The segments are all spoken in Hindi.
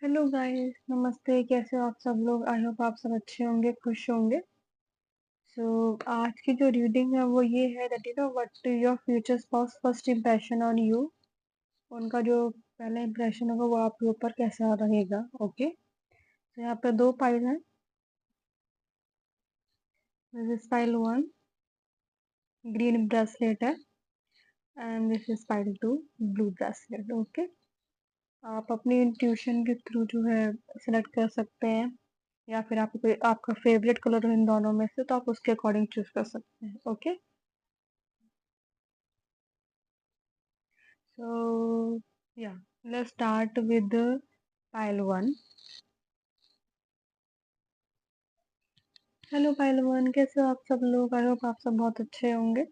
हेलो गाइस, नमस्ते। कैसे हो आप सब लोग? आई होप आप सब अच्छे होंगे, खुश होंगे। सो आज की जो रीडिंग है वो ये है that what your future spouse first impression on you. उनका जो पहला इम्प्रेशन होगा वो आपके ऊपर कैसा रहेगा। ओके, तो यहाँ पे दो पाइल हैं। This is pile 1, green bracelet है, and this is pile 2, blue bracelet. Okay, आप अपनी इंट्यूशन के थ्रू जो है सेलेक्ट कर सकते हैं, या फिर आपको कोई आपका फेवरेट कलर हो इन दोनों में से तो आप उसके अकॉर्डिंग चूज कर सकते हैं। ओके, सो या let's start with pile 1। Hello pile 1, कैसे हो आप सब लोग? आई होप आप सब बहुत अच्छे होंगे।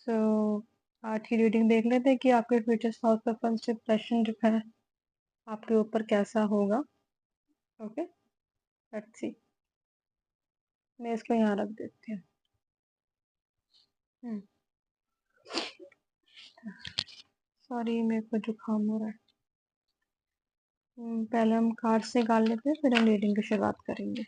सो आज की रीडिंग देख लेते हैं कि आपके फ्यूचर स्पाउस का फर्स्ट इंप्रेशन जो है आपके ऊपर कैसा होगा। Okay, let's see. मैं इसको यहाँ रख देती हूँ। सॉरी, मेरे को जुकाम हो रहा है। पहले हम कार्ड से निकाल लेते हैं, फिर हम रीडिंग की शुरुआत करेंगे।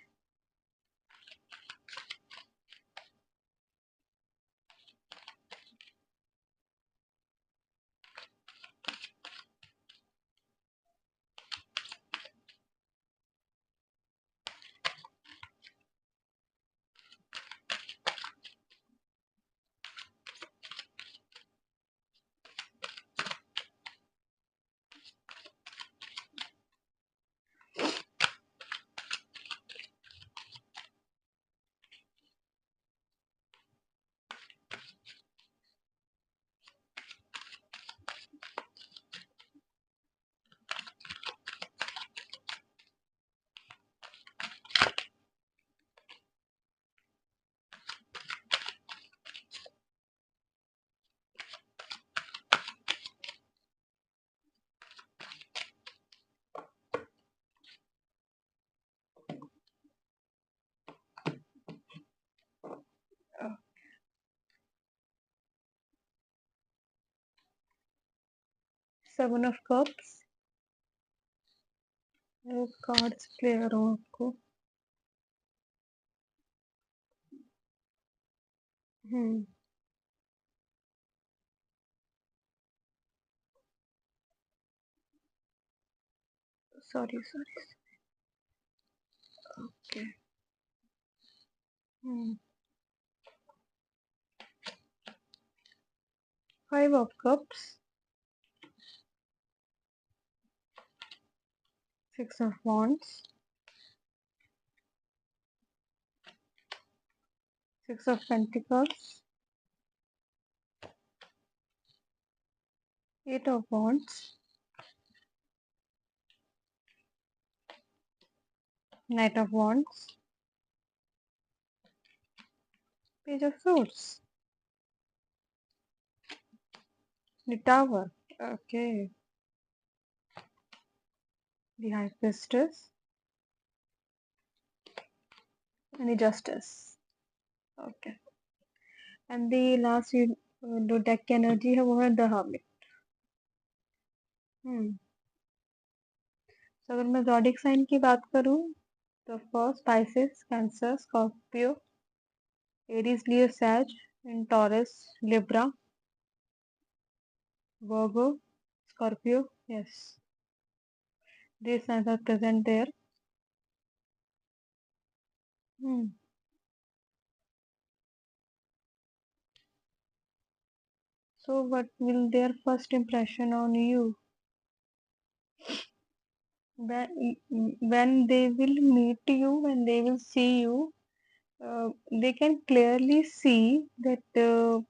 Seven of cups. Cards clear हो आपको? Hmm sorry sorry. Okay. Five of cups, six of wands, six of pentacles, eight of wands, knight of wands, page of swords, the tower. Okay, the high priestess and the justice. Okay, and the last जो deck energy है वो है the hermit. तो अगर मैं zodiac sign की बात करूं तो first Pisces, cancer, Scorpio, Aries, Leo, Sag, इन Taurus, Libra, Virgo, Scorpio. Yes, these signs are present there. Hmm. So what will their first impression on you? When they will meet you, when they will see you, they can clearly see that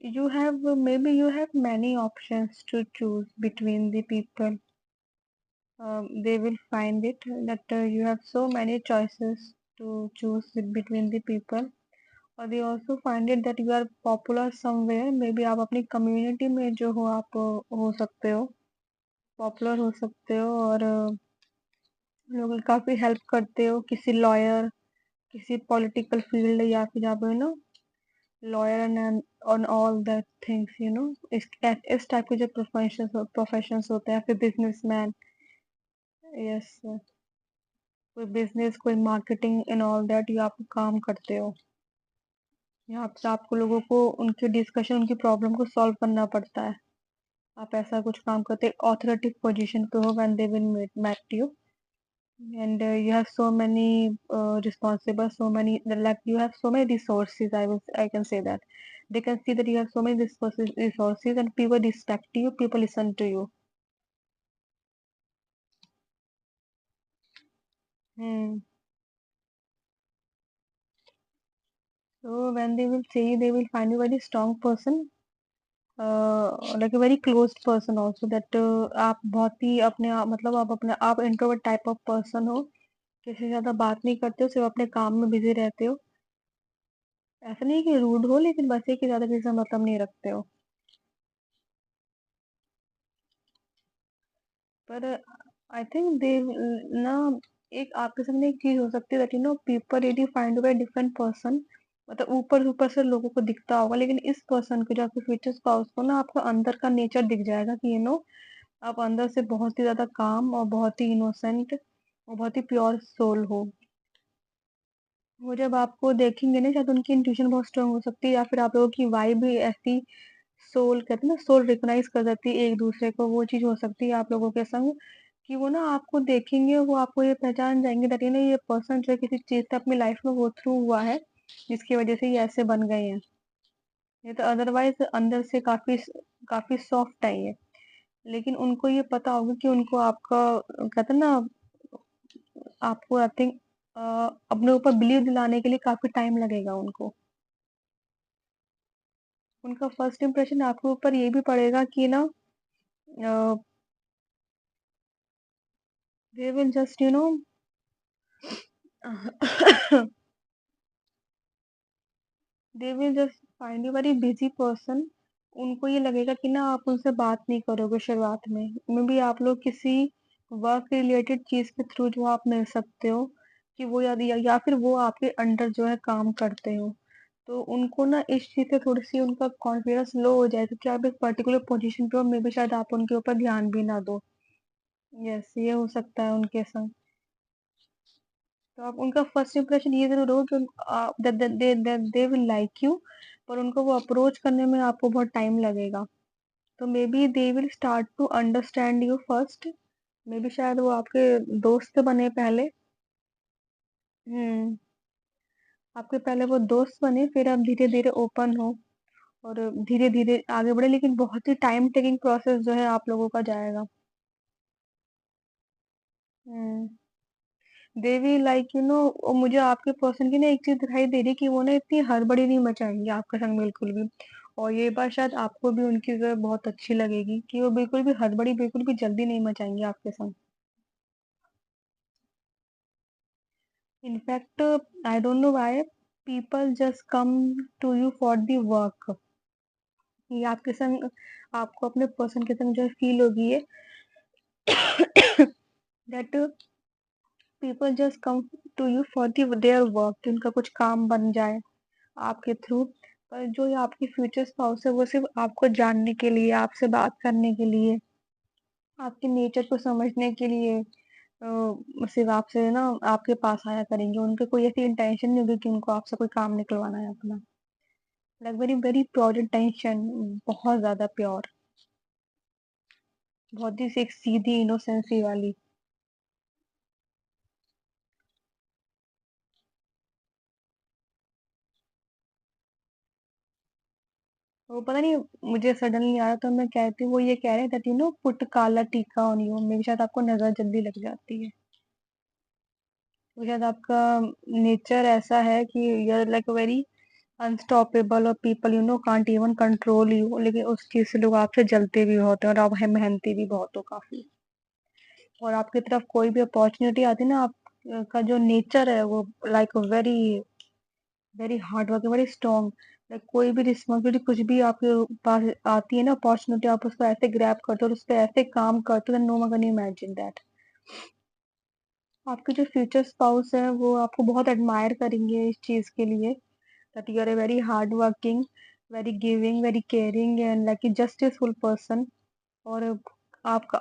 you have maybe you have many options to choose between the people. They will find it that you have so many choices to choose between the people. और they also find it that you are popular somewhere. Maybe आप अपनी community में जो हो आप हो सकते हो, पॉपुलर हो सकते हो, और लोगों की काफ़ी हेल्प करते हो, किसी लॉयर, किसी पॉलिटिकल फील्ड, या फिर आप lawyer and on all that things, इस टाइप के जो प्रोफेशंस होते हैं, फिर बिजनेसमैन। यस, कोई बिजनेस, कोई मार्केटिंग एंड ऑल दैट, ये आप काम करते हो। यहाँ पे आपको लोगों को उनकी डिस्कशन, उनकी प्रॉब्लम को सॉल्व करना पड़ता है। आप ऐसा कुछ काम करते ऑथोरिटी पोजीशन पे हो, when they will met you, and you have so many responsible, so many, like you have so many resources. I can say that they can see that you have so many resources, and people respect you, people listen to you. Hmm. So when they will say, they will find you very strong person, like a very closed person also, that आप बहुत ही अपने आप, मतलब आप इंट्रोवर्ट टाइप ऑफ पर्सन हो, किसी से ज्यादा बात नहीं करते हो, सिर्फ अपने काम में बिजी रहते हो। ऐसा नहीं है कि रूड हो, लेकिन बस ये कि ज्यादा किसी से मतलब नहीं रखते हो। पर आई थिंक दे ना, एक आपके सामने एक चीज हो सकती है, that people really find a different person. मतलब ऊपर ऊपर से लोगों को दिखता होगा, लेकिन इस पर्सन को, जो आपके फ्यूचर स्पाउस को ना, आपको अंदर का नेचर दिख जाएगा कि आप अंदर से बहुत ही ज्यादा काम और बहुत ही इनोसेंट और बहुत ही प्योर सोल हो। वो जब आपको देखेंगे ना, शायद उनकी इंट्यूशन बहुत स्ट्रांग हो सकती है, या फिर आप लोगों की वाइब भी ऐसी, सोल कहते हैं ना, सोल रिकॉग्नाइज कर जाती है एक दूसरे को, वो चीज हो सकती है आप लोगों के संग, कि वो ना आपको देखेंगे, वो आपको ये पहचान जाएंगे, दैट ये पर्सन जो है किसी चीज से अपनी लाइफ में वो थ्रू हुआ है, जिसकी वजह से ये ऐसे बन गए हैं। ये तो अदरवाइज अंदर से काफी काफी सॉफ्ट है ये, लेकिन उनको ये पता होगा कि उनको आपका, कहते हैं ना, आपको आई थिंक अपने ऊपर बिलीव दिलाने के लिए काफी टाइम लगेगा उनको। उनका फर्स्ट इंप्रेशन आपके ऊपर ये भी पड़ेगा कि ना, they will just they will just find you very busy person. उनको ये लगेगा कि ना आप उनसे बात नहीं करोगे शुरुआत में, मे बी आप लोग किसी वर्क रिलेटेड चीज के थ्रू जो आप मिल सकते हो, कि वो या फिर वो आपके अंडर जो है काम करते हो, तो उनको ना इस चीज से थोड़ी सी उनका कॉन्फिडेंस लो हो जाए, क्योंकि आप एक पर्टिकुलर पोजीशन पे हो, मे बी शायद आप उनके ऊपर ध्यान भी ना दो। यस, ये हो सकता है उनके संग। तो आप उनका फर्स्ट इंप्रेशन ये ज़रूर हो कि दे विल लाइक यू, पर उनको वो अप्रोच करने में आपको बहुत टाइम लगेगा। तो maybe they will start to understand you first. Maybe शायद वो आपके दोस्त बने पहले। हुँ, आपके पहले वो दोस्त बने, फिर आप धीरे-धीरे ओपन हो और धीरे-धीरे आगे बढ़े, लेकिन बहुत ही टाइम टेकिंग प्रोसेस जो है आप लोगों का जाएगा। हुँ। दे विल लाइक मुझे आपके पर्सन की ना एक चीज़ दिखाई दे रही है, कि वो ना इतनी हड़बड़ी नहीं मचाएँगे आपके संग बिल्कुल भी। और ये बात शायद आपको भी उनकी जो है बहुत अच्छी लगेगी, कि वो बिल्कुल भी हड़बड़ी बिल्कुल भी जल्दी नहीं मचाएँगे आपके संग। In fact I don't know why people just come to you for the work. ये आपके संग, आपको अपने पर्सन के संग जो है फ़ील होगी ये, that people just come to you for their work, कि उनका कुछ काम बन जाए आपके थ्रू। पर जो ये आपकी फ्यूचर स्पाउस है, वो सिर्फ़ आपको जानने के लिए, आपसे बात करने के लिए, आपके नेचर को समझने के लिए सिर्फ़ आपसे ना आपके पास आया करेंगे। उनकी कोई ऐसी इंटेंशन नहीं होगी कि उनको आपसे कोई काम निकलवाना है अपना। Like very very pure intention, बहुत ज़्यादा प्योर, बहुत ही एक सीधी इनोसेंसी वाली। वो पता नहीं, मुझे सडनली आया तो मैं कहती हूँ, वो ये कह रहे हैं दैट पुट काला टीका ऑन यू, मे बी शायद आपको नज़र जल्दी लग जाती है। तो शायद आपका नेचर ऐसा है कि you are like very unstoppable, और people can't even control you, लेकिन उस चीज़ से लोग आपसे जलते भी बहुत हैं, और आप मेहनती भी बहुत हो काफ़ी। और आपकी तरफ कोई भी अपॉर्चुनिटी आती है ना, आप का जो नेचर है वो like very very hard working, very strong. Like कोई भी रिस्पॉन्सिबिलिटी कुछ भी आपके पास आती है ना अपॉर्चुनिटी, आप उसको ऐसे ग्रैब करते हो और उस पे ऐसे काम करते हो, no one can imagine that. आपके जो फ्यूचर स्पाउस है, वो आपको बहुत एडमायर करेंगे इस चीज़ के लिए, that you are a very hardworking, very giving, very caring, and like a justiceful person. Or आपका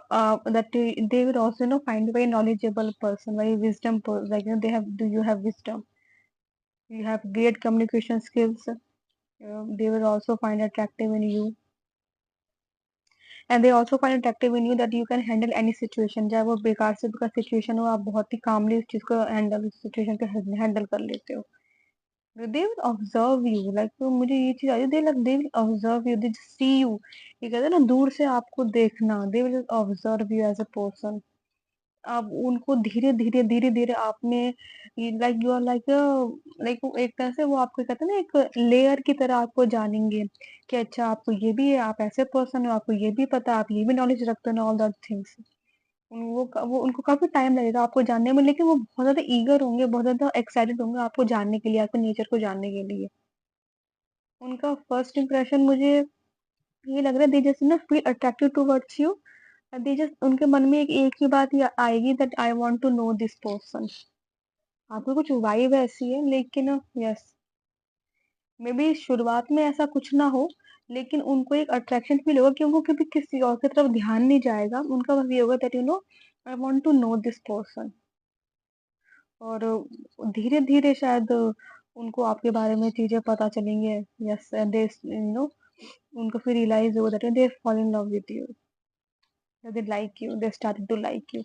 that they will also find you very knowledgeable person, very wisdom like they have do you have wisdom, you have great communication skills. They will also find attractive in you, and they also find attractive in you that you can handle any situation, चाहे वो बेकार से बेकार सिचुएशन हो, आप बहुत ही कामली उस चीज को हैंडल सिचुएशन को हैंडल कर लेते हो. They will observe you like, तो मुझे ये चीज आई, they will observe you, they see you. ये कहते हैं ना दूर से आपको देखना, they will observe you as a person. आप उनको धीरे-धीरे आप में लाइक यू आर लाइक एक तरह से वो आपको कहते हैं ना एक लेयर की तरह आपको जानेंगे, कि अच्छा आपको ये भी है, आप ऐसे पर्सन हो, आपको ये भी पता है, आप ये भी नॉलेज रखते हो, ऑल दैट थिंग्स. वो उनको काफ़ी टाइम लगेगा आपको जानने में, लेकिन वो बहुत ज़्यादा ईगर होंगे, बहुत ज़्यादा एक्साइटेड होंगे आपको जानने के लिए, आपके नेचर को जानने के लिए. उनका फर्स्ट इंप्रेशन मुझे ये लग रहा है, they just feel attracted towards you. They just उनके मन में एक ही बात ये आएगी that I want to know this person. आपको कुछ वाइब ऐसी है, लेकिन यस, मे बी शुरुआत में ऐसा कुछ ना हो, लेकिन उनको एक अट्रैक्शन फील होगा कि उनको कभी किसी और की तरफ ध्यान नहीं जाएगा. उनका बस ये होगा that I want to know this person. और धीरे-धीरे शायद उनको आपके बारे में चीज़ें पता चलेंगी. यस, दे उनको फिर रियलाइज़ होगा that they fall in love with you, they like you, they started to like you.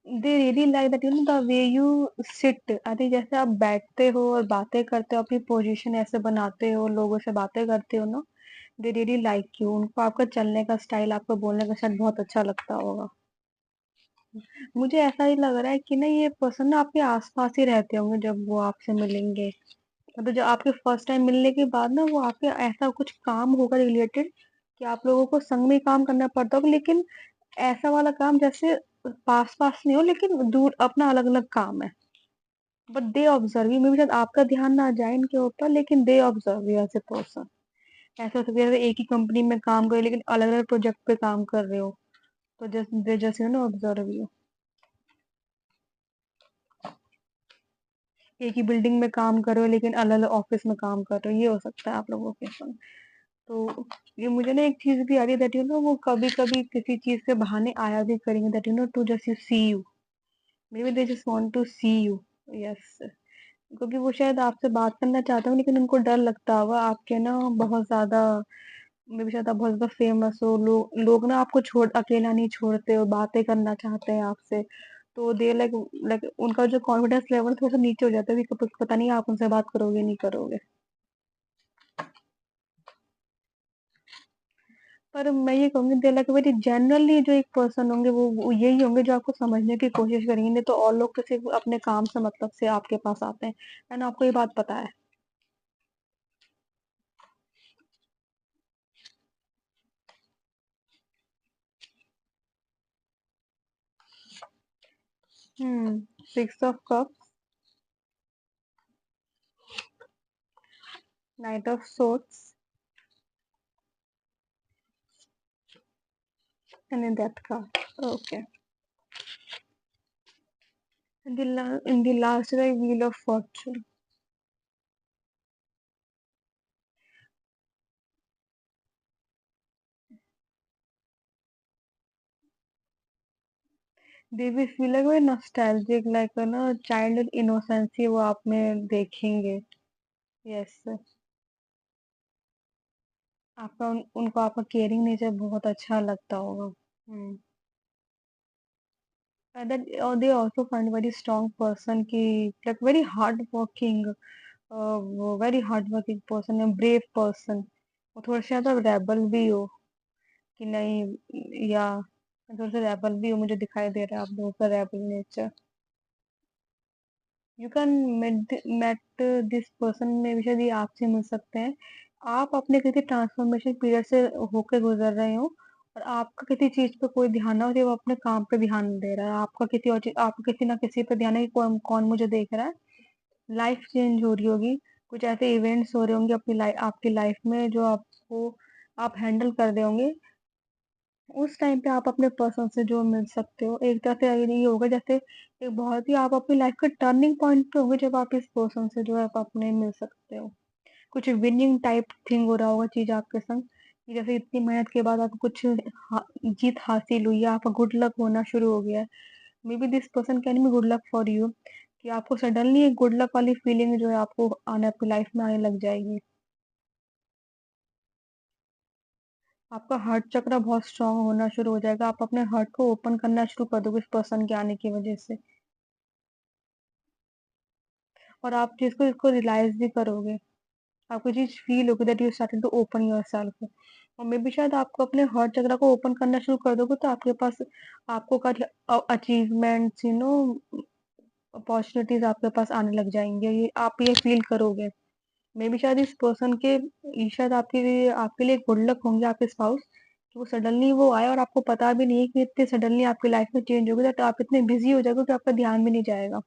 They really like that the way you sit. अरे जैसे आप बैठते हो और बातें करते हो, अपनी पोजीशन ऐसे बनाते हो, लोगों से बातें करते हो ना, दे रियली लाइक यू. उनको आपका चलने का स्टाइल, आपका बोलने का स्टाइल बहुत अच्छा लगता होगा. मुझे ऐसा ही लग रहा है कि ना ये पर्सन ना आपके आस-पास ही रहते होंगे जब वो आपसे मिलेंगे. मतलब जब आपके फर्स्ट टाइम मिलने के बाद ना वो आपके ऐसा कुछ काम होगा रिलेटेड, कि आप लोगों को संग में काम करना पड़ता होगा, लेकिन ऐसा वाला काम जैसे पास-पास नहीं हो, लेकिन दूर अपना अलग-अलग काम है. But they observe you, maybe शायद आपका ध्यान ना जाए इनके ऊपर, लेकिन they observe you as a person. ऐसा हो सकता है जैसे एक ही कंपनी में काम कर रहे हो, लेकिन अलग-अलग प्रोजेक्ट पे काम कर रहे हो, तो just they just observe you. एक ही बिल्डिंग में काम कर रहे हो, लेकिन अलग-अलग ऑफिस में काम कर रहे हो, ये हो सकता है आप लोगों के संग. तो ये मुझे ना एक चीज़ भी आ रही है दैट वो कभी-कभी किसी चीज़ के बहाने आया भी करेंगे that to just you see you. Maybe they just want to see you. Yes, क्योंकि वो शायद आपसे बात करना चाहते हो, लेकिन उनको डर लगता होगा आपके ना बहुत ज़्यादा, मे बी शायद आप बहुत ज़्यादा फेमस हो, लोग ना आपको छोड़ अकेला नहीं छोड़ते हो, बातें करना चाहते हैं आपसे. तो दे लाइक लाइक उनका जो कॉन्फिडेंस लेवल थोड़ा-सा नीचे हो जाता है कि पता नहीं आप उनसे बात करोगे, नहीं करोगे. पर मैं ये कहूँगी दे लाइक वेरी जनरली जो एक पर्सन होंगे वो यही होंगे जो आपको समझने की कोशिश करेंगे, नहीं तो और लोग तो सिर्फ़ अपने काम से मतलब से आपके पास आते हैं. एंड आपको ये बात पता है. हुँ, 6 of cups, night of swords, and in death card. Okay. In the last like wheel of fortune. They will feel like very nostalgic, like ना childhood innocence ही वो आप में देखेंगे. Yes, आपका उनको आपका केयरिंग नेचर बहुत अच्छा लगता होगा. Hmm. And that they also find very strong person की like very hard working, वो very hard working person है, brave person. वो थोड़ा सा ज़्यादा रेबल भी हो कि नहीं, या थोड़ा सा रेबल भी हो, मुझे दिखाई दे रहा है आप लोगों का rebel nature. You can met this person में भी शायद ये आपसे मिल सकते हैं. आप अपने किसी ट्रांसफॉर्मेशन पीरियड से होके गुजर रहे हो, और आपका किसी चीज पे कोई ध्यान ना हो, वो अपने काम पे ध्यान दे रहा है, आपका किसी और चीज, आपका किसी ना किसी पे ध्यान है कि कौन कौन मुझे देख रहा है. लाइफ चेंज हो रही होगी, कुछ ऐसे इवेंट्स हो रहे होंगे अपनी लाइफ, आपकी लाइफ में जो आपको आप हैंडल कर रहे होंगे. उस टाइम पे आप अपने पर्सन से जो मिल सकते हो, एक तरह से अगर ये होगा जैसे एक बहुत ही आप अपनी लाइफ के टर्निंग पॉइंट पे होंगे जब आप इस पर्सन से जो है आप अपने मिल सकते हो। कुछ विनिंग टाइप थिंग हो रहा होगा चीज़ आपके संग, कि जैसे इतनी मेहनत के बाद आपको कुछ जीत हासिल हुई है, आपका गुड लक होना शुरू हो गया है। May be this person can be good luck for you, कि आपको सडनली एक गुड लक वाली फीलिंग जो है आपको आने आपकी लाइफ में आने लग जाएगी। आपका हार्ट चक्र बहुत स्ट्रांग होना शुरू हो जाएगा, आप अपने हार्ट को ओपन करना शुरू कर दोगे इस पर्सन के आने की वजह से, और आप चीज़ को इसको रियलाइज़ भी करोगे। आपको चीज़ फ़ील होगी that you started to open yourself, और मे बी शायद आपको अपने हार्ट चक्र को ओपन करना शुरू कर दोगे तो आपके पास आपको अचीवमेंट्स अपॉर्चुनिटीज़ आपके पास आने लग जाएँगे। ये आप ये फ़ील करोगे। मे बी शायद इस पर्सन के ये शायद आपके लिए गुड लक होंगे आपके स्पाउस, कि वो सडनली वो आए और आपको पता भी नहीं है कि इतने सडनली आपकी लाइफ में चेंज हो गया, तो आप इतने बिज़ी हो जाओगे कि आपका ध्यान भी नहीं जाएगा।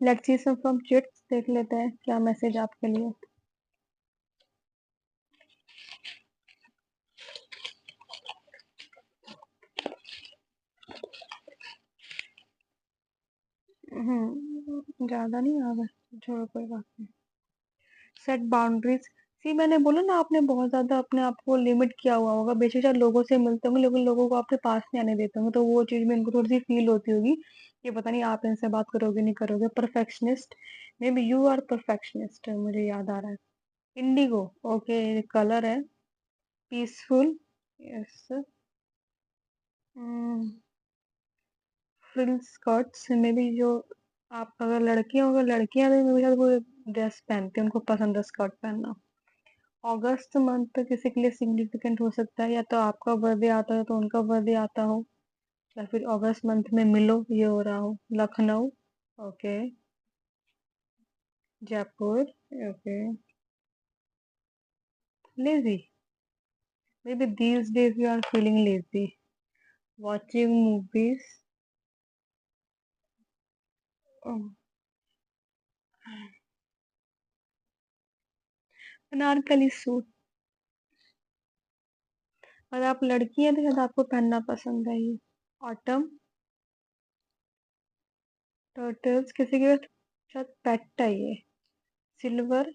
Let's see some from chits, देख लेते हैं क्या मैसेज आपके लिए। ज़्यादा नहीं आ रहा, छोड़ो कोई बात नहीं। सेट बाउंड्रीज़, सी मैंने बोला ना आपने बहुत ज़्यादा अपने आप को लिमिट किया हुआ होगा, बेशक शायद लोगों से मिलते होंगे लेकिन लोगों को आपके पास नहीं आने देते होंगे, तो वो चीज़ में इनको थोड़ी-सी फ़ील होती होगी, कि पता नहीं आप इनसे बात करोगे नहीं करोगे। Perfectionist, maybe you are perfectionist, मुझे याद आ रहा है। इंडिगो, ओके, कलर है। Peaceful, yes. Um, frill skirts, maybe जो आप अगर लड़कियाँ हो, अगर लड़कियाँ भी मे बी शायद वो ड्रेस पहनती हैं, उनको पसंद है स्कर्ट पहनना। अगस्त मंथ किसी के लिए सिग्निफिकेंट हो सकता है, या तो आपका बर्थडे आता है तो उनका बर्थडे आता हो, या फिर अगस्त मंथ में मिलो ये हो रहा हो। Lucknow, okay. Jaipur, okay. Lazy, maybe these days you are feeling lazy. Watching movies, oh, Anarkali suit, और आप लड़की हैं तो शायद आपको पहनना पसंद है ये। ऑटम, टर्टल्स, किसी के शायद पेट है ये। Silver,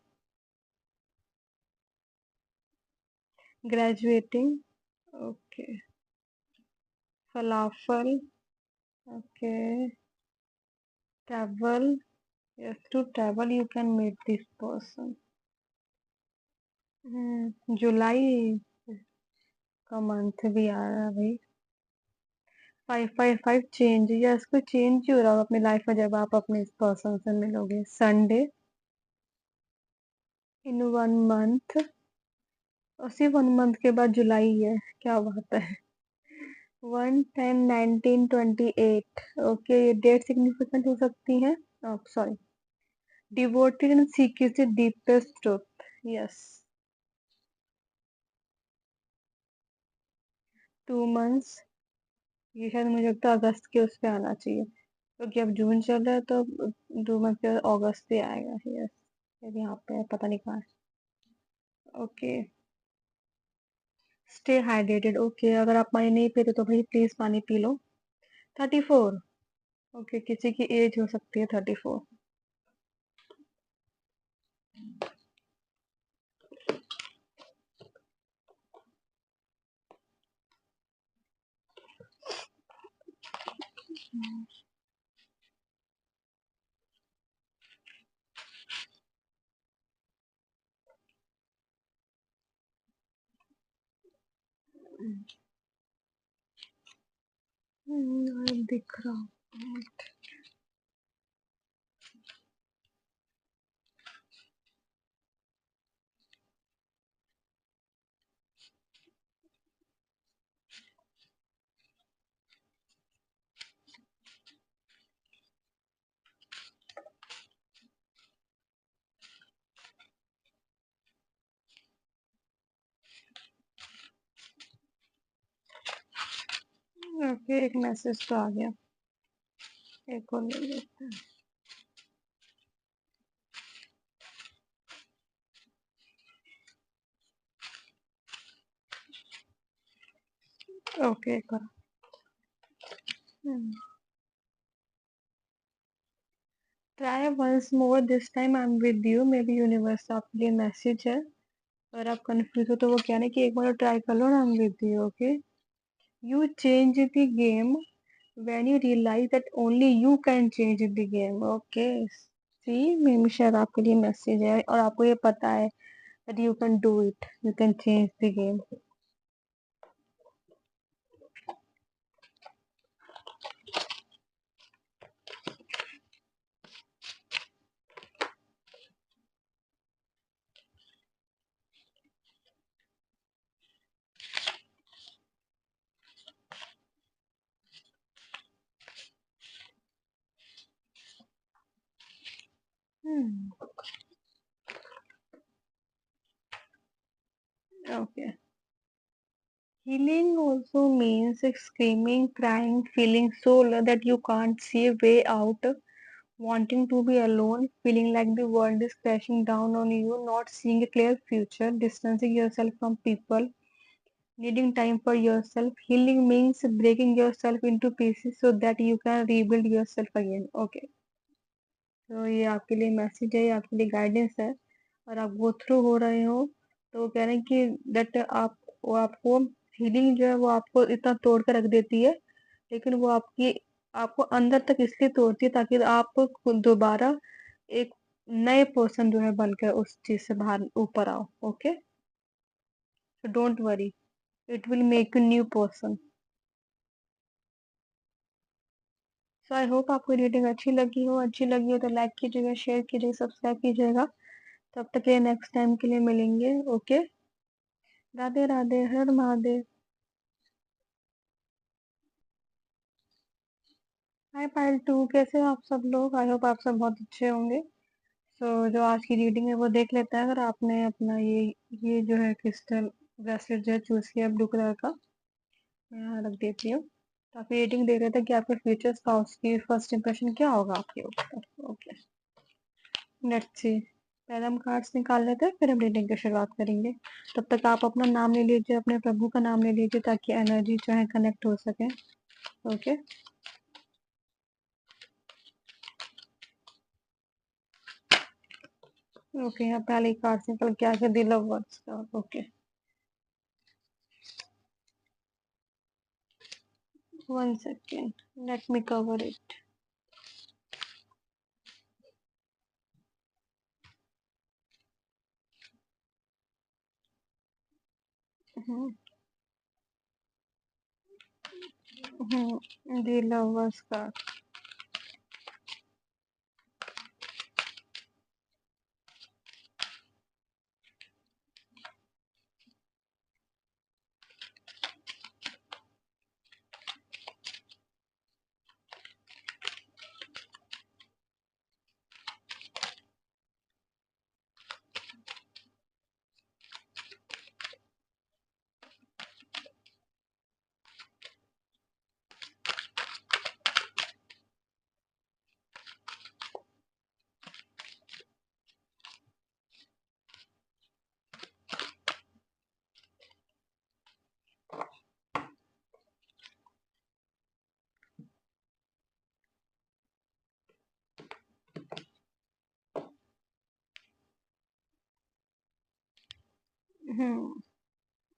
graduating, okay. Falafel, okay. travel, yes, to travel you can meet this person। जुलाई का मंथ भी आ रहा है भाई। 555 चेंज, यस, कोई चेंज ही हो रहा होगा अपनी लाइफ में जब आप अपने इस पर्सन से मिलोगे। संडे, इन 1 मंथ, उसी 1 मंथ के बाद जुलाई है, क्या बात है। 1/10/1928, ओके, ये डेट सिग्निफिकेंट हो सकती है। Sorry, devoted and secret deepest truth, yes. 2 months, ये शायद मुझे लगता है अगस्त के उस पे आना चाहिए, क्योंकि अब जून चल रहा है तो 2 मंथ के बाद अगस्त ही आएगा। यस, शायद यहाँ पे है, पता नहीं कहाँ है। ओके, स्टे हाइड्रेटेड, ओके, अगर आप पानी नहीं पीते तो भाई प्लीज पानी पी लो। 34, ओके, किसी की एज हो सकती है 34। दिख रहा हूँ। ओके, एक मैसेज तो आ गया, एक और ले लेते हैं। ओके करो। Try once more this time I am with you, maybe universe आपके लिए मैसेज है। अगर आप कंफ्यूज हो तो वो कहना कि एक बार ट्राई कर लो ना, आई am with you. Okay, you change the game when you realize that only you can change the game. Okay, see, मे भी शायद आपके लिए मैसेज है और आपको ये पता है that you can do it, you can change the game. Hmm. Okay. Healing also means screaming, crying, feeling so low that you can't see a way out, wanting to be alone, feeling like the world is crashing down on you, not seeing a clear future, distancing yourself from people, needing time for yourself. Healing means breaking yourself into pieces so that you can rebuild yourself again. Okay, तो ये आपके लिए मैसेज है, ये आपके लिए गाइडेंस है। और आप गो थ्रू हो रहे हो तो वो कह रहे हैं कि दैट आप, वो आपको हीलिंग जो है वो आपको इतना तोड़ कर रख देती है, लेकिन वो आपकी, आपको अंदर तक इसलिए तोड़ती है ताकि आप खुद दोबारा एक नए पर्सन जो है बनकर उस चीज से बाहर ऊपर आओ। Okay, so don't worry, it will make you new person. So I hope आपको रीडिंग अच्छी लगी हो तो लाइक कीजिएगा, शेयर कीजिएगा, सब्सक्राइब कीजिएगा। तब तक के लिए नेक्स्ट टाइम के लिए मिलेंगे। Okay, Radhe Radhe, Har Mahadev. Hi Payal too, कैसे हो आप सब लोग? आई होप आप सब बहुत अच्छे होंगे। सो जो आज की रीडिंग है वो देख लेते हैं। अगर आपने अपना ये जो है क्रिस्टल ब्रेसलेट जो है चूज किया ब्लू कलर का, मैं यहाँ रख देती हूँ। तो आप रीडिंग देख रहे थे कि आपके फ्यूचर स्पाउस की फर्स्ट इंप्रेशन क्या होगा आपके ऊपर। Okay, let's see. पहले हम कार्ड्स निकाल लेते हैं, फिर हम रीडिंग की शुरुआत करेंगे। तब तक आप अपना नाम ले लीजिए, अपने प्रभु का नाम ले लीजिए ताकि एनर्जी जो है कनेक्ट हो सके। ओके, ओके, यहाँ पहले कार्ड निकल के आ गया द लवर्स का। Okay, 1 second, let me cover it. The lovers का।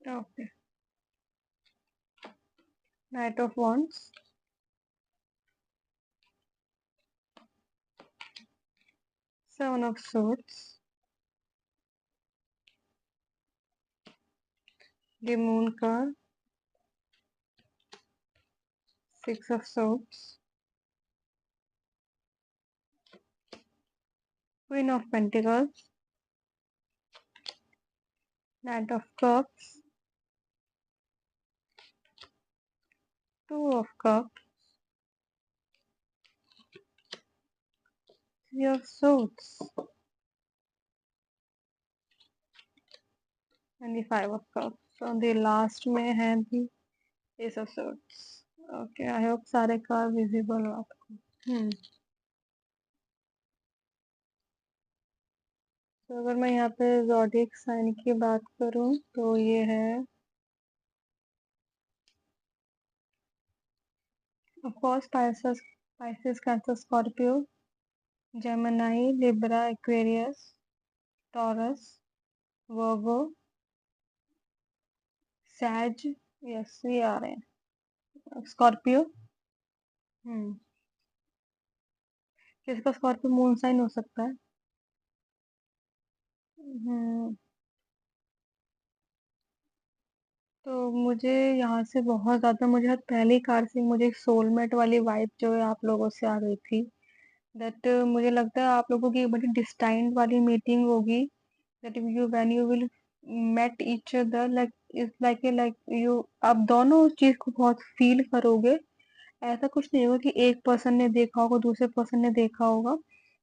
Okay, knight of wands, 7 of swords, the moon card, 6 of swords, queen of pentacles, knight of cups, 2 of cups, 3 of swords and the 5 of cups। so the last में है the ace of swords। Okay, I hope सारे कार्ड विजिबल हो आपको। हम्म, तो अगर मैं यहाँ पे ज़ोडिएक साइन की बात करूँ तो ये है of course Pisces, Cancer, Scorpio, Gemini, Libra, Aquarius, Taurus, Virgo, Sag, yes ये आ रहे हैं। स्कॉर्पियो। हम्म। किसका स्कॉर्पियो मून साइन हो सकता है? हम्म। तो मुझे यहाँ से बहुत ज्यादा, मुझे पहली कार से मुझे एक सोलमेट वाली वाइब जो है आप लोगों से आ रही थी। दैट मुझे लगता है आप लोगों की एक बड़ी डिस्टाइंड वाली मीटिंग होगी। That you when you will met each other, like it's like you, आप दोनों उस चीज को बहुत फील करोगे। ऐसा कुछ नहीं होगा कि एक पर्सन ने देखा होगा दूसरे पर्सन ने देखा होगा।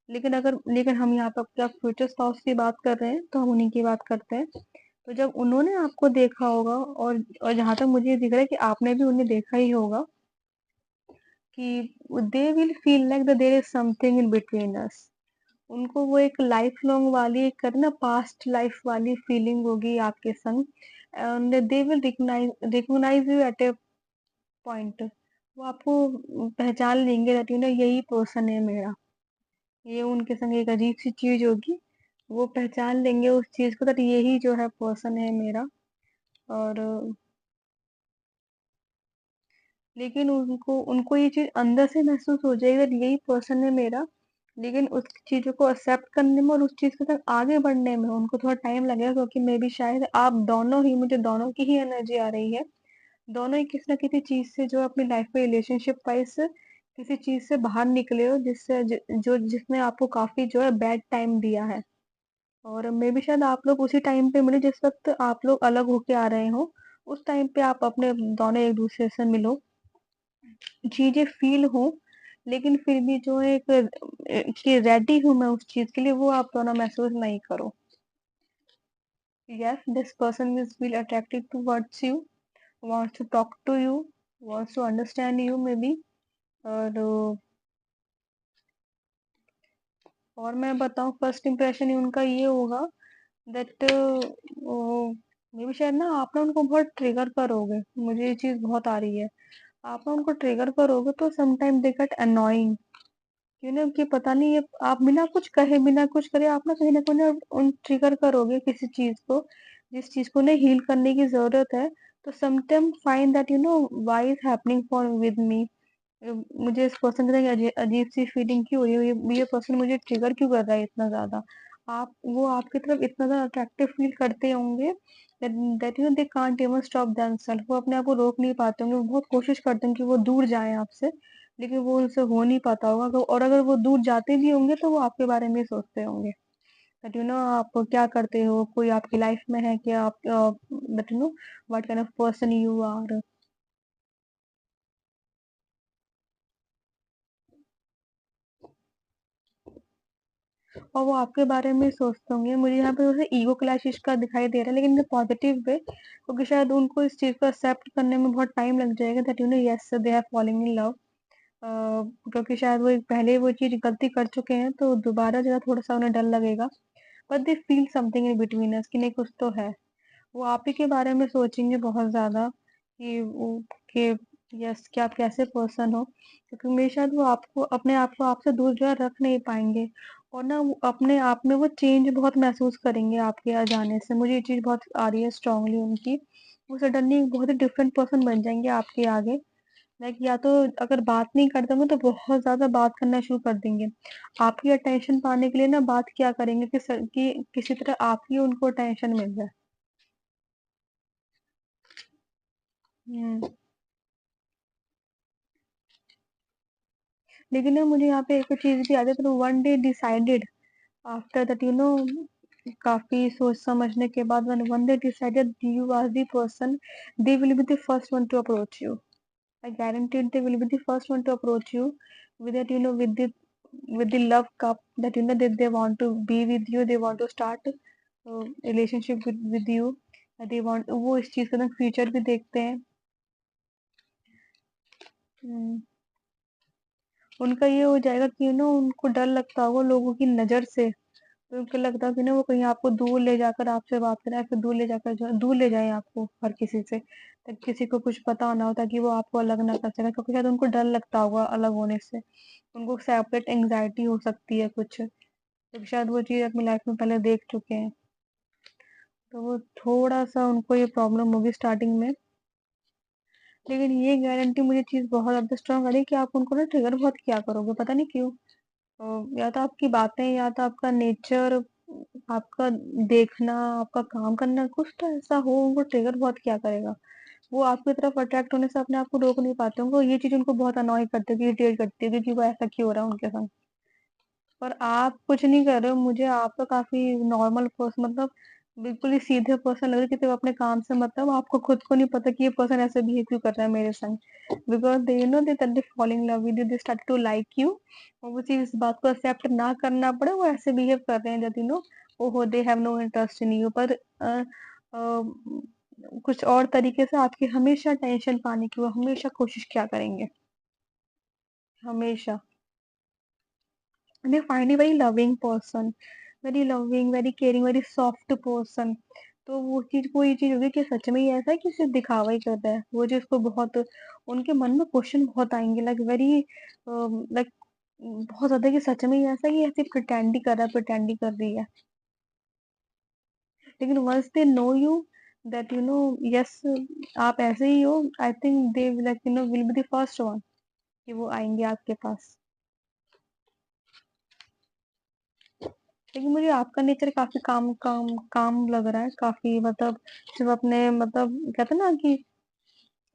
लेकिन हम यहाँ पे अपने फ्यूचर स्पाउस की बात कर रहे हैं तो हम उन्हीं की बात करते हैं। तो जब उन्होंने आपको देखा होगा, और जहां तक मुझे ये दिख रहा है कि आपने भी उन्हें देखा ही होगा, कि they will feel like there is something in between us. उनको वो एक लाइफ लॉन्ग वाली एक कहते हैं ना पास्ट लाइफ वाली फीलिंग होगी आपके संग। And they will recognise you at a point. वो आपको पहचान लेंगे दैट यू नो यही पर्सन है मेरा। ये उनके संग एक अजीब सी चीज होगी। वो पहचान लेंगे उस चीज को दैट यही जो है पर्सन है मेरा। और लेकिन उनको उनको ये चीज अंदर से महसूस हो जाएगी that यही पर्सन है मेरा। लेकिन उस चीजों को एक्सेप्ट करने में और उस चीज के साथ आगे बढ़ने में उनको थोड़ा टाइम लगेगा, क्योंकि मे बी शायद आप दोनों ही, मुझे दोनों की ही एनर्जी आ रही है। दोनों ही किसी ना किसी चीज से जो अपनी लाइफ में रिलेशनशिप वाइज किसी चीज से बाहर निकले हो, जो जिसने आपको काफी जो है बैड टाइम दिया है। और मे बी शायद आप लोग उसी टाइम पे मिले जिस वक्त आप लोग अलग होके आ रहे हो। उस टाइम पे आप अपने दोनों एक दूसरे से मिलो, चीजें फील हो। लेकिन फिर भी जो है एक कि रेडी हूं मैं उस चीज के लिए, वो आप दोनों महसूस नहीं करो। Yes, this person will feel attracted towards you, wants to talk to you, wants to understand you maybe। और और मैं बताऊं फर्स्ट इम्प्रेशन ही उनका ये होगा दैट मे बी शायद ना आप ना उनको बहुत ट्रिगर करोगे, मुझे ये चीज बहुत आ रही है। आप ना उनको ट्रिगर करोगे तो sometime they get annoying. You know कि पता नहीं ये आप बिना कुछ कहे बिना कुछ करे आप ना कहीं ना उन ट्रिगर करोगे किसी चीज को, जिस चीज को उन्हें हील करने की जरूरत है। तो sometime find that you know why is happening for with me. मुझे इस पर्सन के साथ अजीब सी फीलिंग क्यों हो रही है, ये पर्सन मुझे ट्रिगर क्यों कर रहा है इतना ज्यादा। आप वो आपकी तरफ इतना ज्यादा अट्रैक्टिव फील करते होंगे that you know they can't even stop themselves. वो अपने आप को रोक नहीं पाते होंगे, वो बहुत कोशिश करते हैं कि वो दूर जाए आपसे, लेकिन वो उनसे हो नहीं पाता होगा। और अगर वो दूर जाते भी होंगे तो वो आपके बारे में ही सोचते होंगे दैट यू नो आप क्या करते हो, कोई आपकी लाइफ में है क्या, आप that you know what kind of person you are. और वो आपके बारे में सोचते होंगे। मुझे यहाँ पे जैसे ईगो क्लैश का दिखाई दे रहा है, लेकिन पॉजिटिव वे, क्योंकि शायद उनको इस चीज को एक्सेप्ट करने में बहुत टाइम लग जाएगा that you know yes they are following in love. क्योंकि शायद वो पहले वो चीज गलती कर चुके हैं तो दोबारा जो है थोड़ा सा उन्हें डर लगेगा। But they feel something in between अस कि नहीं कुछ तो है। वो आप ही के बारे में सोचेंगे बहुत ज्यादा कि यस कि आप कैसे पर्सन हो, क्योंकि मेरे शायद वो आपको अपने आप को आपसे दूर जो है रख नहीं पाएंगे। और ना वो अपने आप में वो चेंज बहुत महसूस करेंगे आपके आ जाने से। मुझे ये चीज बहुत आ रही है स्ट्रांगली उनकी। वो सडनली बहुत ही डिफरेंट पर्सन बन जाएंगे आपके आगे। लाइक या तो अगर बात नहीं करते होंगे तो बहुत ज्यादा बात करना शुरू कर देंगे। आपकी अटेंशन पाने के लिए ना बात क्या करेंगे कि किसी तरह आपकी उनको अटेंशन मिल जाए। हम्म। लेकिन ना मुझे यहाँ पे एक चीज भी आ जाती है, तो one day decided after that you no काफी सोच समझने के बाद when one day decided you are the person, they will be the first one to approach you. I guaranteed they will be the first one to approach you with that you know with the love cup that you know that they want to be with you, they want to start relationship with you, they want वो इस चीज का ना फ्यूचर भी देखते हैं। हम्म, उनका ये हो जाएगा कि यू नो उनको डर लगता होगा लोगों की नजर से। तो उनको लगता है कि ना वो कहीं आपको दूर ले जाकर आपसे बात करें या फिर दूर ले जाकर जो है दूर ले जाएँ आपको हर किसी से, ताकि किसी को कुछ पता ना हो ताकि वो आपको अलग ना कर सकें क्योंकि शायद उनको डर लगता होगा अलग होने से। उनको सेपरेट एंग्ज़ायटी हो सकती है कुछ, क्योंकि शायद वो चीज़ अपनी लाइफ़ में पहले देख चुके हैं। तो वो थोड़ा-सा उनको ये प्रॉब्लम होगी स्टार्टिंग में। लेकिन ये गारंटी मुझे चीज़ बहुत ज़्यादा स्ट्रॉन्ग आ रही है कि आप उनको ना ट्रिगर बहुत किया करोगे, पता नहीं क्यों? या तो आपकी बातें या तो आपका नेचर, आपका देखना, आपका काम करना, कुछ तो ऐसा हो उनको ट्रिगर बहुत किया करेगा। वो आपकी तरफ अट्रैक्ट होने से अपने आप को रोक नहीं पाते, उनको ये चीज़ उनको बहुत अनॉय करती है, इरिटेट करती है कि वो ऐसा क्यों हो रहा है उनके साथ। पर आप कुछ नहीं कर रहे हो, मुझे आप तो काफ़ी नॉर्मल मतलब बिल्कुल ही सीधे पर्सन लग रहे हो कि सिर्फ़ अपने काम से मतलब आपको खुद को नहीं पता कि ये पर्सन ऐसे बिहेव क्यों कर रहा है मेरे संग। Because they you know they that they fall in love with you, they start to like you और वो चीज़ इस बात को एक्सेप्ट ना करना पड़े, वो ऐसे बिहेव कर रहे हैं दैट यू नो ओहो they have no interest in you पर कुछ और तरीके से आपकी हमेशा टेंशन पाने की वो हमेशा कोशिश किया करेंगे, हमेशा। They find you very loving person, very loving, very caring, very soft person. तो वो चीज़ को ये चीज़ होगी कि सच में ही ऐसा है कि सिर्फ़ दिखावा ही कर रहा है। वो चीज़ को बहुत उनके मन में क्वेश्चन बहुत आएँगे लाइक वेरी लाइक बहुत ज़्यादा कि सच में ही ऐसा है कि ऐसे प्रिटेंड ही कर रहा है, प्रिटेंड ही कर रही है। लेकिन once they know you that you know yes आप ऐसे ही हो, I think they like you know will be the first one कि वो आएँगे आपके पास। लेकिन मुझे आपका नेचर काफ़ी काम काम काम लग रहा है, काफ़ी मतलब सिर्फ़ अपने मतलब कहते हैं ना कि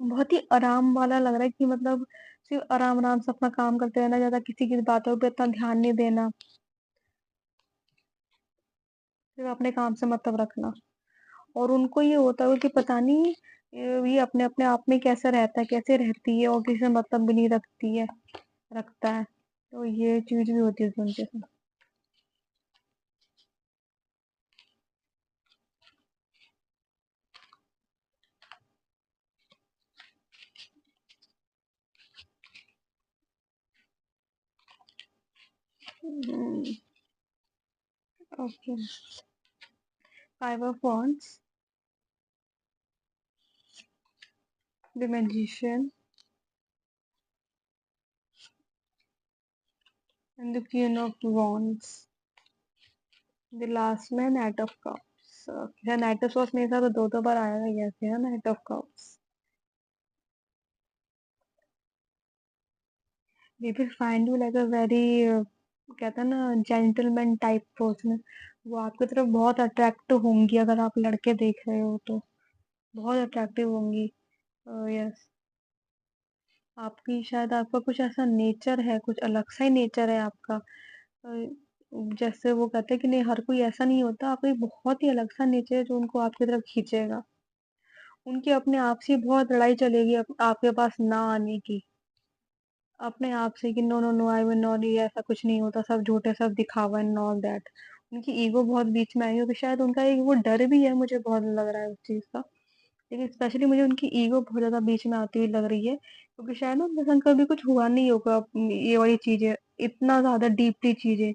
बहुत ही आराम वाला लग रहा है कि मतलब सिर्फ़ आराम-आराम से अपना काम करते रहना, ज़्यादा किसी की बातों पे इतना ध्यान नहीं देना, सिर्फ़ अपने काम से मतलब रखना। और उनको ये होता होगा कि पता नहीं ये अपने-अपने आप में कैसा रहता है, कैसे रहती है और किसी से मतलब भी नहीं रखती है रखता है। तो ये चीज़ भी होती है उनके साथ। हुँ, okay. 5 of wands, the magician and the queen of wands. The last में नाइट ऑफ कप्स। या नाइट ऑफ कप्स मेरे हिसाब से 2-2 बार आया है ऐसे है knight of cups. We will find you like a very कहते हैं ना जेंटलमैन टाइप पर्सन। वो आपकी तरफ बहुत अट्रैक्ट होंगी अगर आप लड़के देख रहे हो तो, बहुत अट्रैक्टिव होंगी। यस, आपकी शायद आपका कुछ ऐसा नेचर है, कुछ अलग सा ही नेचर है आपका। जैसे वो कहते हैं कि नहीं हर कोई ऐसा नहीं होता, आपका एक बहुत ही अलग सा नेचर है जो उनको आपकी तरफ खींचेगा। उनकी अपने आप से बहुत लड़ाई चलेगी आपके पास ना आने की। अपने आप से कि no, no, no I will not ये ऐसा कुछ नहीं होता, सब झूठ है, सब दिखावा एंड ऑल दैट। उनकी ईगो बहुत बीच में आई है, तो शायद उनका एक वो डर भी है मुझे बहुत लग रहा है उस चीज़ का। लेकिन स्पेशली मुझे उनकी ईगो बहुत ज़्यादा बीच में आती हुई लग रही है, क्योंकि शायद ना उनके संग कभी कुछ हुआ नहीं होगा ये वाली चीज़ें, इतना ज़्यादा डीपली चीज़ें,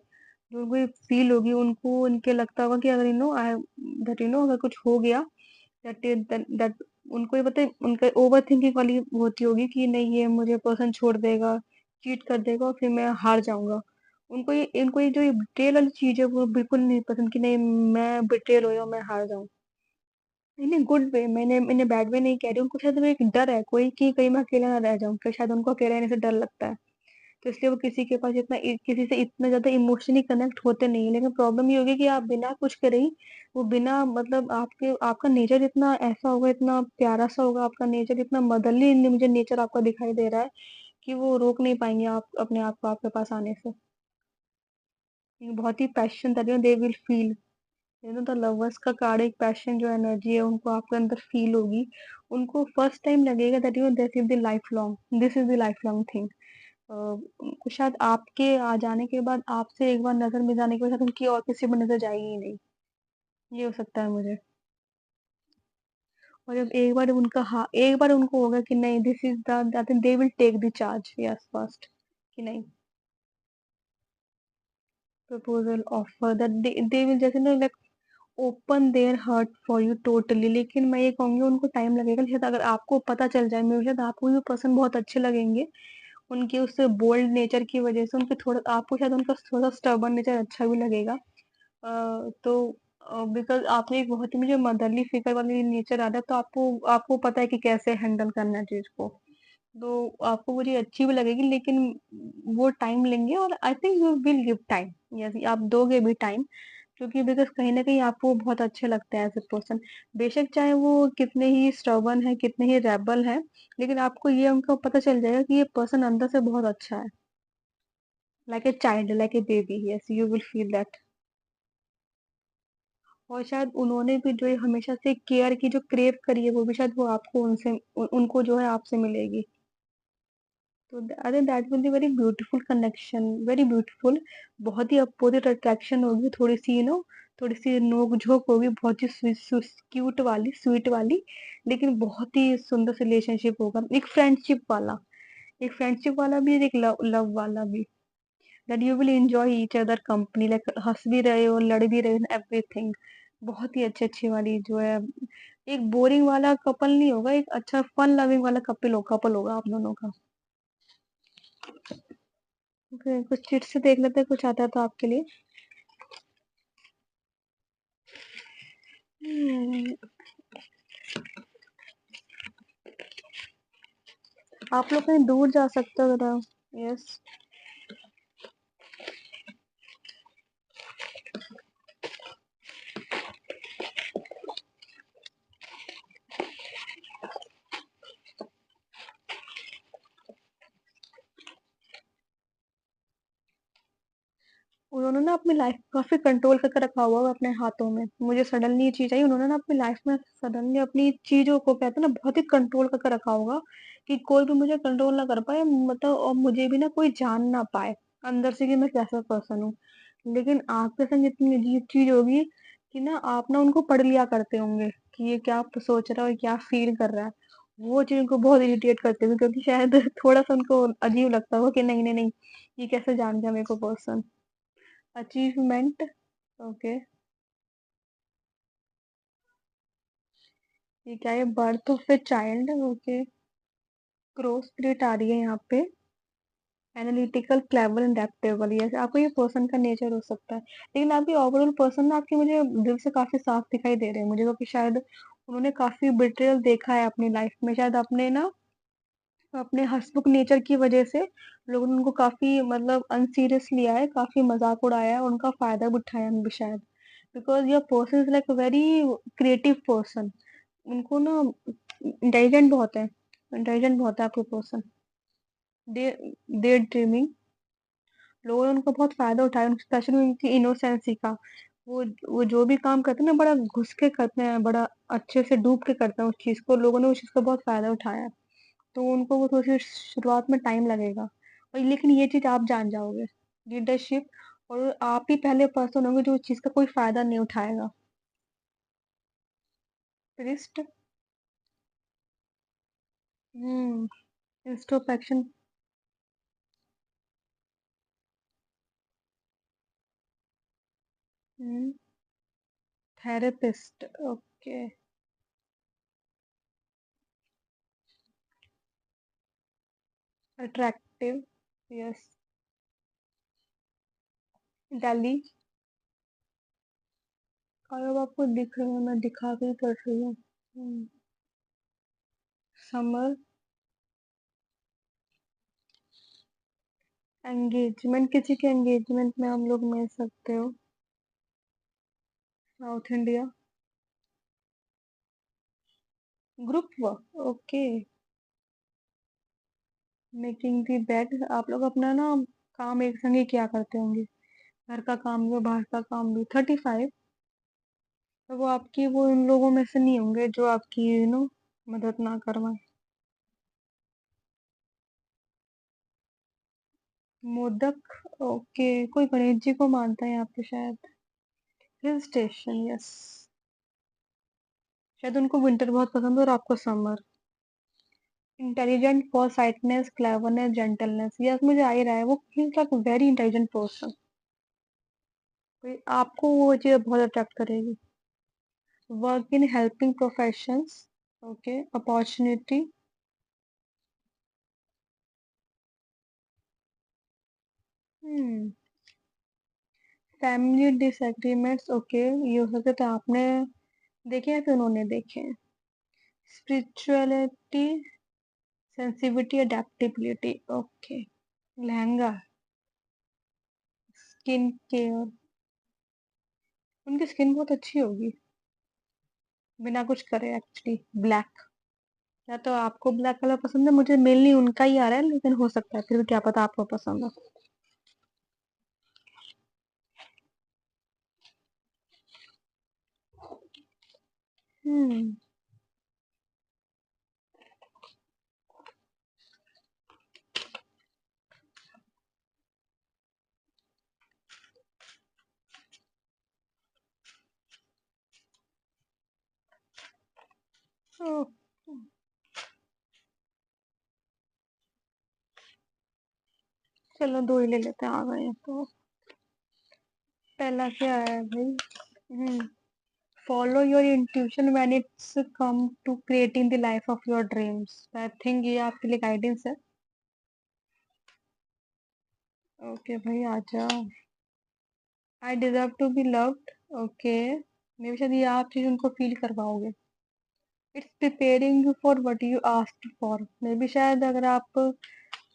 जो उनको ये फ़ील होगी उनको उनके लगता होगा कि अगर आई दैट अगर कुछ हो गया दैट इज़ दैट उनको ये पता है उनका ओवरथिंकिंग वाली होती होगी कि नहीं ये मुझे पर्सन छोड़ देगा, चीट कर देगा और फिर मैं हार जाऊँगा। इनको ये जो ये बिट्रेयल वाली चीज़ है वो बिल्कुल नहीं पसंद कि नहीं मैं बिट्रेयल हो या मैं हार जाऊँ। इन अ गुड वे मैंने इन अ बैड वे नहीं कह रही हूँ, उनको शायद वो एक डर है कोई कि कहीं मैं अकेला ना रह जाऊँ, फिर शायद उनको अकेले रहने से डर लगता है। तो इसलिए वो किसी के पास किसी से इतना ज़्यादा इमोशनली कनेक्ट होते नहीं हैं। लेकिन प्रॉब्लम ये होगी कि आप बिना कुछ करे ही, वो बिना मतलब आपके आपका नेचर इतना ऐसा होगा, इतना प्यारा-सा होगा आपका नेचर, इतना मदरली मुझे नेचर आपका दिखाई दे रहा है कि वो रोक नहीं पाएँगे आप अपने आप को आपके पास आने से। ये बहुत ही passion that they will feel. The lovers का कार्ड एक पैशन जो एनर्जी है उनको आपके अंदर फील होगी। उनको फर्स्ट टाइम लगेगा that this is the lifelong thing. शायद आपके आ जाने के बाद आपसे एक बार नज़र मिल जाने के बाद शायद उनकी और किसी पे नज़र जाएगी ही नहीं। ये हो सकता है मुझे। और जब एक बार उनको होगा कि नहीं this is the that they will take the charge yes first कि नहीं proposal offer that they will जैसे ना like open their heart for you totally, लेकिन मैं ये कहूँगी उनको टाइम लगेगा। शायद अगर आपको पता चल जाए, मे बी शायद आपको ये पर्सन बहुत अच्छे लगेंगे, उनके उस बोल्ड नेचर की वजह से, उनके थोड़ा आपको शायद उनका थोड़ा स्टबर्न नेचर अच्छा भी लगेगा। तो बिकॉज़ आपने एक बहुत ही मुझे मदरली फिगर वाली नेचर आ रहा है, तो आपको आपको पता है कि कैसे हैंडल करना है चीज़ को। तो आपको वो चीज़ अच्छी भी लगेगी, लेकिन वो टाइम लेंगे और I think you will give time. Yes, आप दोगे भी टाइम, क्योंकि बिकॉज़ कहीं न कहीं आपको वो बहुत अच्छे लगते हैं एज़ अ पर्सन। बेशक चाहे वो कितने ही स्टबर्न हैं, कितने ही रेबेल हैं, लेकिन आपको ये उनको पता चल जाएगा कि ये पर्सन अंदर से बहुत अच्छा है। Like a child, like a baby, yes you will feel that. और शायद उन्होंने भी जो ये हमेशा से केयर की जो क्रेव करी है, वो भी शायद वो आपको उनसे उनको जो है आपसे मिलेगी। तो अरे that will be very beautiful connection, very beautiful. बहुत ही अपोजिट अट्रैक्शन होगी, थोड़ी-सी थोड़ी-सी नोक-झोंक होगी, बहुत ही क्यूट वाली, स्वीट वाली, लेकिन बहुत ही सुंदर सा रिलेशनशिप होगा। एक फ्रेंडशिप वाला भी, एक लव लव वाला भी। That you will enjoy each other company, like हँस भी रहे हो, लड़ भी रहे हो, एवरीथिंग। बहुत ही अच्छी-अच्छी वाली जो है, एक बोरिंग वाला कपल नहीं होगा, एक अच्छा फन लविंग वाला कपल होगा आप दोनों का। ओके, कुछ चिट से देख लेते हैं, कुछ आता है तो आपके लिए। हम्म, आप लोग कहीं दूर जा सकते हो जरा। यस। उन्होंने ना अपनी लाइफ काफी कंट्रोल करके रखा हुआ है अपने हाथों में। मुझे सडनली ये चीज आई, उन्होंने ना अपनी लाइफ में सडनली अपनी चीजों को कहते हैं ना बहुत ही कंट्रोल करके रखा होगा, कि कोई भी मुझे कंट्रोल ना कर पाए, मतलब और मुझे भी ना कोई जान ना पाए अंदर से कि मैं कैसा पर्सन हूँ। लेकिन आपके संग इतनी अजीब चीज होगी कि ना आप ना उनको पढ़ लिया करते होंगे कि ये क्या सोच रहा है और क्या फील कर रहा है। वो चीज उनको बहुत इरिटेट करते होंगे, क्योंकि शायद थोड़ा सा उनको अजीब लगता होगा कि नहीं नहीं नहीं, ये कैसे जान गया मेरे को पर्सन। अचीवमेंट। ओके। ये क्या है, birth of a child. Okay. Cross spirit आ रही है यहाँ पे। एनालिटिकल, क्लेवर, एडेप्टेबल, ये आपको ये पर्सन का नेचर हो सकता है। लेकिन आपकी ओवरऑल पर्सन ना आपके मुझे दिल से काफी साफ दिखाई दे रहे हैं मुझे, क्योंकि शायद उन्होंने काफी बिट्रेयल देखा है अपनी लाइफ में। शायद अपने ना अपने हंसमुख नेचर की वजह से लोगों ने उनको काफी मतलब अनसीरियस लिया है, काफी मजाक उड़ाया है, उनका फायदा भी उठाया है शायद। Because your person is like very creative person. उनको ना इंटेलिजेंट बहुत है, इंटेलिजेंट बहुत है आपके पर्सन। दे दे ड्रीमिंग। लोगों ने उनका बहुत फायदा उठाया, स्पेशली उनकी इनोसेंसी का। वो जो भी काम करते हैं ना, बड़ा घुस के करते हैं, बड़ा अच्छे से डूब के करते हैं उस चीज को। लोगों ने उस चीज का बहुत फायदा उठाया है। तो उनको वो थोड़ी सी शुरुआत में टाइम लगेगा, और लेकिन ये चीज आप जान जाओगे, लीडरशिप। और आप ही पहले पर्सन होंगे जो इस चीज का कोई फायदा नहीं उठाएगा। Priest. Hmm. Introspection. Hmm. Therapist. Okay. Attractive. Yes. Delhi. और अब आपको दिख रहा है, मैं दिखा के ही कर रही हूँ। समर। एंगेजमेंट, किसी के एंगेजमेंट में हम लोग मिल सकते हो। South India. Group work. Okay. Making the bed, आप लोग अपना ना काम एक संग ही क्या करते होंगे, घर का काम भी बाहर का काम भी। 35। तो वो आपकी वो उन लोगों में से नहीं होंगे जो आपकी मदद ना करवाए। मोदक। ओके। कोई गणेश जी को मानता है यहाँ पे शायद। Hill station. यस। शायद उनको विंटर बहुत पसंद है और आपको summer. Intelligent, foresightness, cleverness, gentleness, yes मुझे आ ही रहा है, वो ही लाइक वेरी इंटेलिजेंट पर्सन। कोई आपको वो चीज़ बहुत अट्रैक्ट करेगी। Work in helping professions, okay, opportunity. Hmm, family disagreements, okay, ये हो सकता है आपने देखे हैं फिर उन्होंने देखे हैं। Spirituality, sensitivity, adaptability, okay. Lehenga, skin care, उनकी स्किन बहुत अच्छी होगी बिना कुछ करे एक्चुअली। ब्लैक, या तो आपको ब्लैक कलर पसंद है, मुझे मेनली उनका ही आ रहा है, लेकिन हो सकता है फिर भी क्या पता आपको पसंद हो। हम्म, ओ, चलो दो ही ले लेते हैं, आ गए हैं तो। पहला क्या है भाई? Hmm, follow your intuition when it's come to creating the life of your dreams. I think ये आपके लिए गाइडेंस है। ओके भाई, आ जाओ। I deserve to be loved, okay. मे भी शायद ये आप चीज उनको फील करवाओगे। It's preparing you for what you asked for. Maybe शायद अगर आप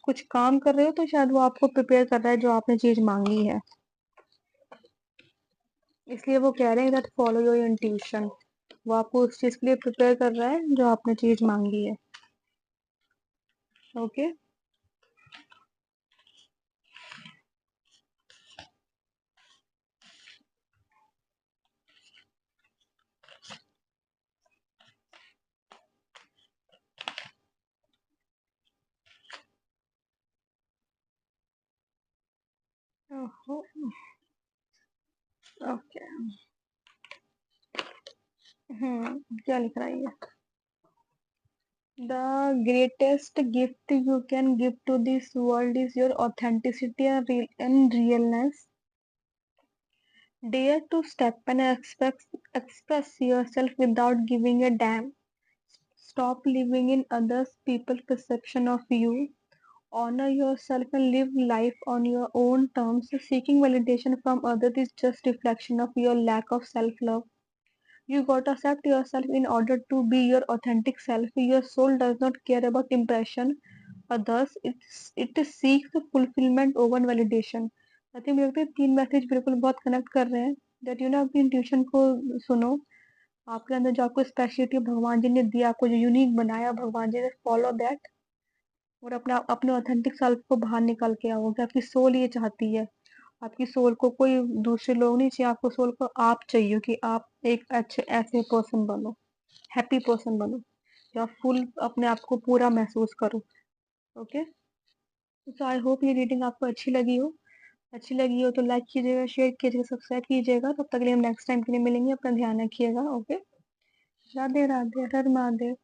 कुछ काम कर रहे हो तो शायद वो आपको प्रिपेयर कर रहा है जो आपने चीज मांगी है। इसलिए वो कह रहे हैं दैट फॉलो योर इंट्यूशन। वो आपको उस चीज के लिए प्रिपेयर कर रहा है जो आपने चीज मांगी है। ओके। ओके। क्या लिख रहा है ये? The greatest gift you can give to this world is your authenticity and realness. Dare to step and express yourself without giving a damn. Stop living in others people's perception of you. Honor yourself and live life on your own terms. Seeking validation from others is just reflection of your lack of self-love. You gotta accept yourself in order to be your authentic self. Your soul does not care about impression others. It seeks fulfillment over validation. I think मुझे लगता है तीन मैसेज बिल्कुल बहुत कनेक्ट कर रहे हैं। दैट यू ना अपनी इंट्यूशन को सुनो। आपके अंदर जो आपको स्पेशलिटी भगवान जी ने दिया, आपको जो यूनिक बनाया भगवान जी ने, फॉलो दैट। और अपना अपने ऑथेंटिक सेल्फ को बाहर निकल के आओ कि आपकी सोल ये चाहती है। आपकी सोल को कोई दूसरे लोग नहीं चाहिए, आपको सोल को आप चाहिए कि आप एक अच्छे ऐसे पर्सन बनो, हैप्पी पर्सन बनो, या फुल अपने आप को पूरा महसूस करो। ओके। तो आई होप ये रीडिंग आपको अच्छी लगी हो। अच्छी लगी हो तो लाइक कीजिएगा, शेयर कीजिएगा, सब्सक्राइब कीजिएगा। तब तक के लिए हम नेक्स्ट टाइम के लिए मिलेंगे। अपना ध्यान रखिएगा। ओके। राधे राधे, हर महादेव।